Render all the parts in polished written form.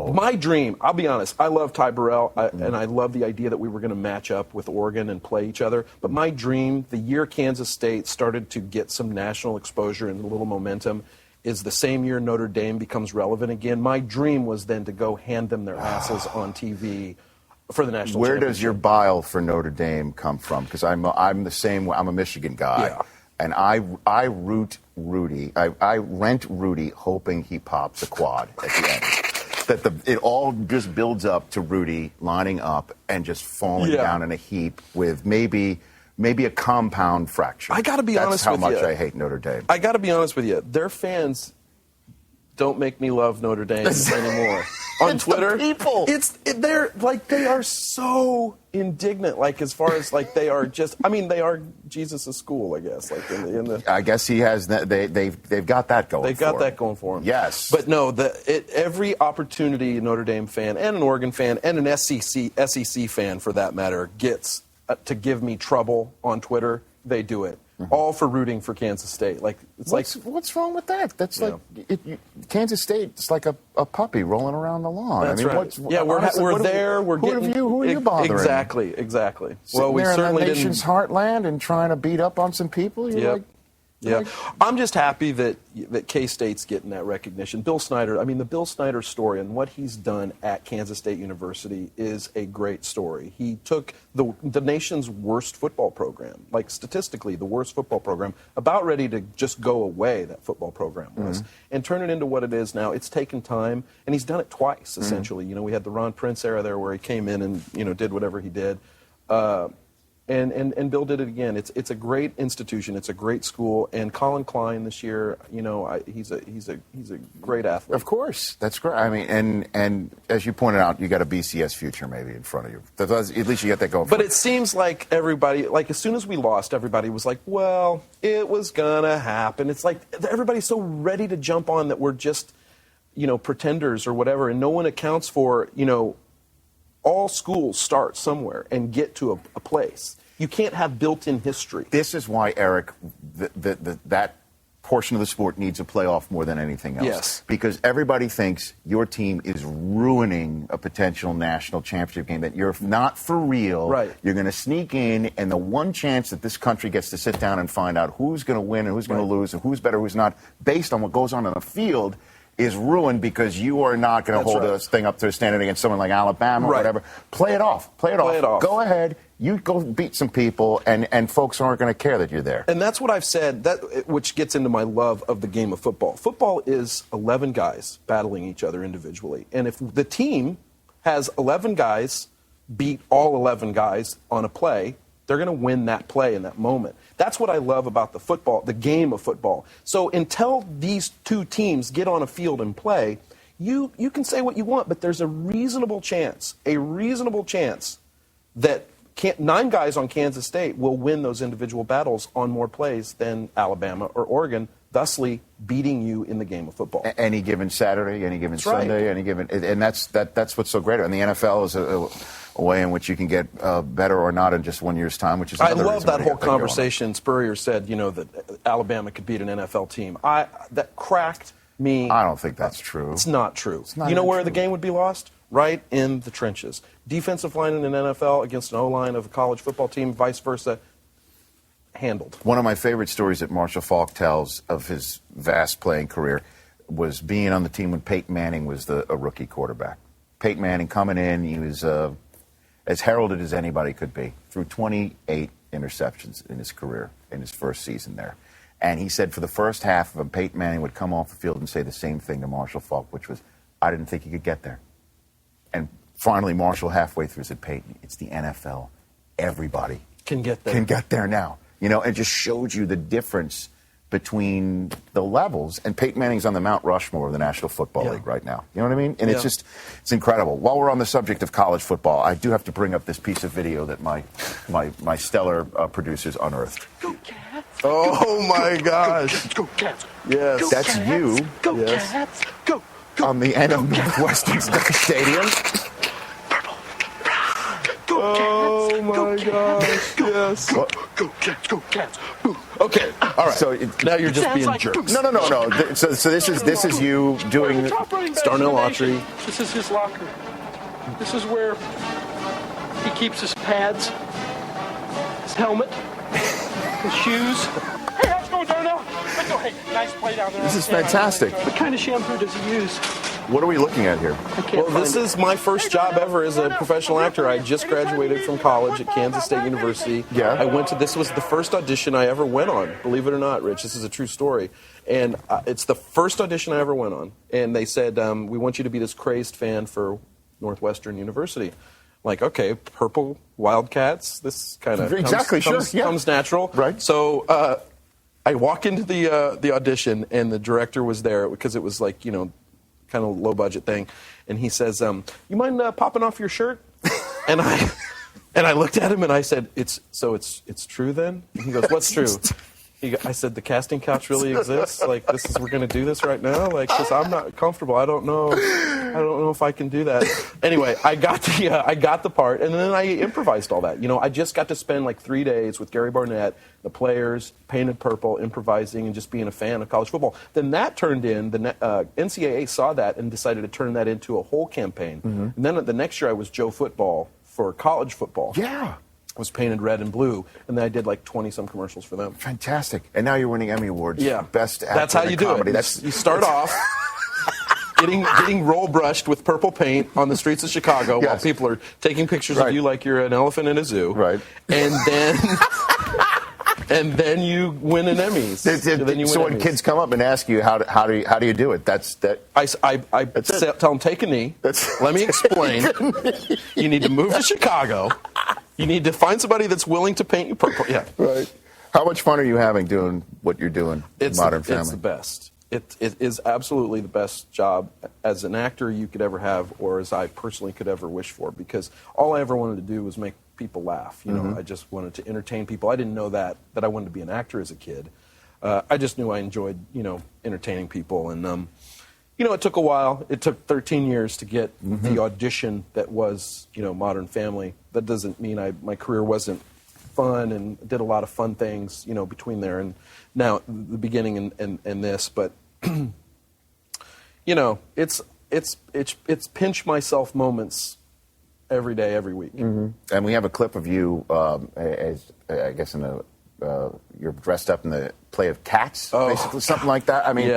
My dream, I'll be honest, I love Ty Burrell, and I love the idea that we were going to match up with Oregon and play each other. But my dream, the year Kansas State started to get some national exposure and a little momentum, is the same year Notre Dame becomes relevant again. My dream was then to go hand them their asses on TV for the national Where championship. does your bile for Notre Dame come from? Because I'm the same way. I'm a Michigan guy. Yeah. And I root Rudy. I rent Rudy hoping he pops a quad at the end. It all just builds up to Rudy lining up and just falling down in a heap with maybe a compound fracture. I got to be honest with you. That's how much I hate Notre Dame. I got to be honest with you. Their fans don't make me love Notre Dame anymore. On Twitter, people. They're like, they are so indignant. Like, as far as like, they are just. I mean, they are Jesus' school, I guess. Like in the I guess he has. They've got that going. They've got that going for him. Yes. But no, every opportunity a Notre Dame fan and an Oregon fan and an SEC fan for that matter gets to give me trouble on Twitter, they do it. All for rooting for Kansas State. Like what's wrong with that? That's Kansas State. It's like a puppy rolling around the lawn. That's I mean, right. honestly, we're there. Who are you bothering? Exactly. Well, we certainly in the nation's heartland and trying to beat up on some people. I'm just happy that K-State's getting that recognition. Bill Snyder, the Bill Snyder story and what he's done at Kansas State University is a great story. He took the nation's worst football program, like statistically the worst football program, about ready to just go away, that football program was, and turn it into what it is now. It's taken time, and he's done it twice, essentially. We had the Ron Prince era there where he came in and did whatever he did. And Bill did it again. It's a great institution. It's a great school. And Colin Klein this year, he's a great athlete. Of course, that's great. I mean, and as you pointed out, you got a BCS future maybe in front of you. At least you got that going. But it seems like everybody, like as soon as we lost, everybody was like, "Well, it was gonna happen." It's like everybody's so ready to jump on that we're just, pretenders or whatever, and no one accounts for, all schools start somewhere and get to a place. You can't have built-in history. This is why, Eric, that portion of the sport needs a playoff more than anything else. Yes. Because everybody thinks your team is ruining a potential national championship game, that you're not for real. Right. You're going to sneak in, and the one chance that this country gets to sit down and find out who's going to win and who's going to lose and who's better, who's not, based on what goes on the field, is ruined because you are not going to hold this thing up to a standard against someone like Alabama or whatever. Play it off. Play it off. Go ahead. You go beat some people, and folks aren't going to care that you're there. And that's what I've said, which gets into my love of the game of football. Football is 11 guys battling each other individually. And if the team has 11 guys beat all 11 guys on a play, they're going to win that play in that moment. That's what I love about the game of football. So until these two teams get on a field and play, you can say what you want, but there's a reasonable chance that 9 guys on Kansas State will win those individual battles on more plays than Alabama or Oregon, thusly beating you in the game of football. Any given Saturday, any given Sunday, any given, and that's what's so great. And the NFL is a way in which you can get better or not in just 1 year's time, which is another I love reason that whole conversation. Spurrier said, that Alabama could beat an NFL team. That cracked me. I don't think that's true. It's not true. It's not where true. the game would be lost? Right in the trenches. Defensive line in an NFL against an O-line of a college football team, vice versa, handled. One of my favorite stories that Marshall Faulk tells of his vast playing career was being on the team when Peyton Manning was a rookie quarterback. Peyton Manning coming in, he was as heralded as anybody could be, threw 28 interceptions in his career, in his first season there. And he said for the first half of him, Peyton Manning would come off the field and say the same thing to Marshall Faulk, which was, I didn't think he could get there. And finally, Marshall halfway through said, Peyton, it's the NFL. Everybody can get there. Can get there now. It just showed you the difference between the levels. And Peyton Manning's on the Mount Rushmore of the National Football League right now. You know what I mean? And it's incredible. While we're on the subject of college football, I do have to bring up this piece of video that my stellar producers unearthed. Go Cats! Oh, my gosh. Go Cats! Yes. That's Cats. you. Go Cats! Go! On the end of Northwestern Stadium. Purple! Brown! Go Cats! Oh, my gosh, yes. Go, cats, go, cats. Boom. Okay, all right. So now you're just Sounds being like jerks. No. So this is you doing. The top running back Starnell in the nation. Autry. This is his locker. This is where he keeps his pads, his helmet, his shoes. Hey, how's it going, Darnell? Let's go. Hey, nice play down there. This is fantastic. What kind of shampoo does he use? What are we looking at here? I can't Well, this find it. is my first job ever as a professional actor. I just graduated from college at Kansas State University. Yeah. I went to, this was the first audition I ever went on, believe it or not, Rich. This is a true story. And it's the first audition I ever went on. And they said, we want you to be this crazed fan for Northwestern University. Like, okay, purple Wildcats, this kind of comes natural. Right. So I walk into the audition, and the director was there because it was like, you know, kind of low budget thing, and he says, "You mind popping off your shirt?" and I looked at him and I said, "It's true then?" And he goes, "What's true?" I said, "The casting couch really exists. Like we're going to do this right now. Like, because I'm not comfortable. I don't know if I can do that." Anyway, I got the part, and then I improvised all that. You know, I just got to spend like 3 days with Gary Barnett, the players, painted purple, improvising, and just being a fan of college football. Then that turned in, the NCAA saw that and decided to turn that into a whole campaign. Mm-hmm. And then the next year I was Joe Football for college football. Yeah. Was painted red and blue, and then I did like 20-some commercials for them. Fantastic. And now you're winning Emmy Awards. Yeah. Best actor That's how in you comedy. do it. You start off getting roll brushed with purple paint on the streets of Chicago while people are taking pictures of you like you're an elephant in a zoo. Right. And then you win an Emmy. So when kids come up and ask you how do you do it, I tell them, take a knee. Let me explain. You need to move to Chicago. You need to find somebody that's willing to paint you purple. Yeah. Right. How much fun are you having doing what you're doing in Modern Family? It's the best. It is absolutely the best job as an actor you could ever have, or as I personally could ever wish for, because all I ever wanted to do was make people laugh. You know, I just wanted to entertain people. I didn't know that I wanted to be an actor as a kid. I just knew I enjoyed, you know, entertaining people. And, you know, it took a while. It took 13 years to get the audition that was, you know, Modern Family. That doesn't mean my career wasn't fun and did a lot of fun things, you know, between there and now, the beginning and this. But, you know, it's pinch myself moments every day, every week. Mm-hmm. And we have a clip of you, as I guess you're dressed up in the play of Cats, basically, something like that. I mean,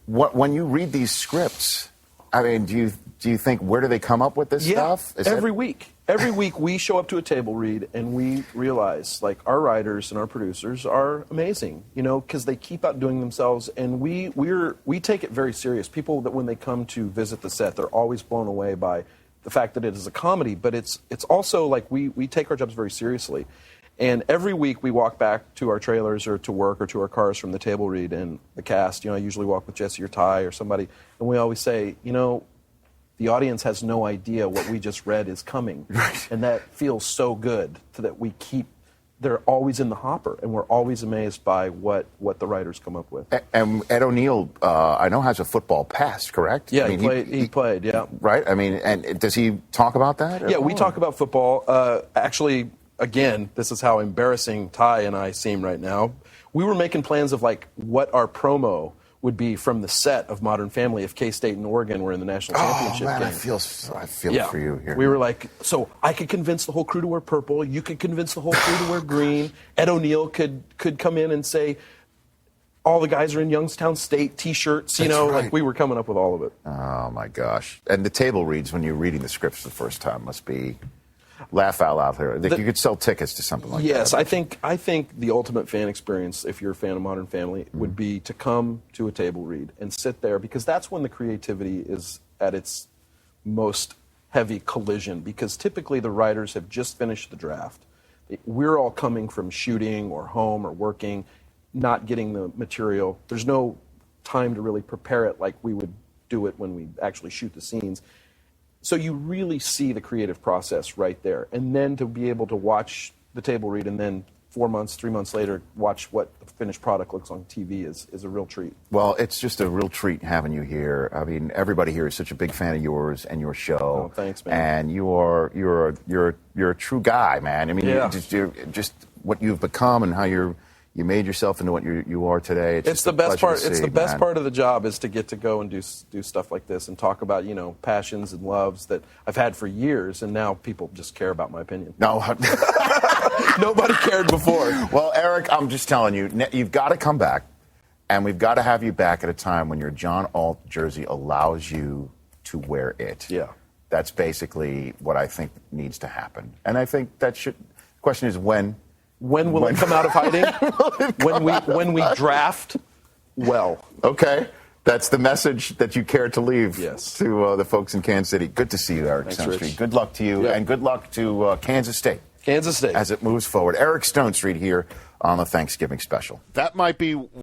when you read these scripts, I mean, do you think, where do they come up with this stuff? Every week. Every week we show up to a table read and we realize, like, our writers and our producers are amazing, you know, because they keep outdoing themselves, and we take it very serious. People that when they come to visit the set, they're always blown away by the fact that it is a comedy, but it's also like we take our jobs very seriously. And every week we walk back to our trailers or to work or to our cars from the table read, and the cast, you know, I usually walk with Jesse or Ty or somebody, and we always say, you know, the audience has no idea what we just read is coming. Right. And that feels so good that they're always in the hopper, and we're always amazed by what the writers come up with. And Ed O'Neill, I know, has a football past, correct? Yeah, I mean, he played, yeah. Right? I mean, and does he talk about that? Yeah, we talk about football. Actually, again, this is how embarrassing Ty and I seem right now. We were making plans of, like, what our promo would be from the set of Modern Family if K-State and Oregon were in the national championship game. I feel for you here. We were like, so I could convince the whole crew to wear purple. You could convince the whole crew to wear green. Ed O'Neill could come in and say, all the guys are in Youngstown State T-shirts. You know, like, we were coming up with all of it. Oh my gosh! And the table reads when you're reading the scripts the first time must be laugh out loud here. You could sell tickets to something like that. Yes, I think the ultimate fan experience, if you're a fan of Modern Family, would be to come to a table read and sit there, because that's when the creativity is at its most heavy collision, because typically the writers have just finished the draft. We're all coming from shooting or home or working, not getting the material. There's no time to really prepare it like we would do it when we actually shoot the scenes. So you really see the creative process right there. And then to be able to watch the table read and then 4 months, 3 months later, watch what the finished product looks on TV is a real treat. Well, it's just a real treat having you here. I mean, everybody here is such a big fan of yours and your show. Oh, thanks, man. And you're a true guy, man. I mean, Yeah. you're just what you've become and how you made yourself into what you are today. It's the best part. See, It's the best man. part of the job is to get to go and do stuff like this and talk about passions and loves that I've had for years, and now people just care about my opinion. No. Nobody cared before. Well, Eric, I'm just telling you, you've got to come back, and we've got to have you back at a time when your John Alt jersey allows you to wear it. Yeah. That's basically what I think needs to happen. And I think that should. The question is when. When will it come out of hiding? when we draft well. Okay. That's the message that you care to leave Yes. to the folks in Kansas City. Good to see you, Eric Thanks, Stonestreet. Rich. Good luck to you, Yeah. and good luck to Kansas State. Kansas State. As it moves forward. Eric Stonestreet here on the Thanksgiving special. That might be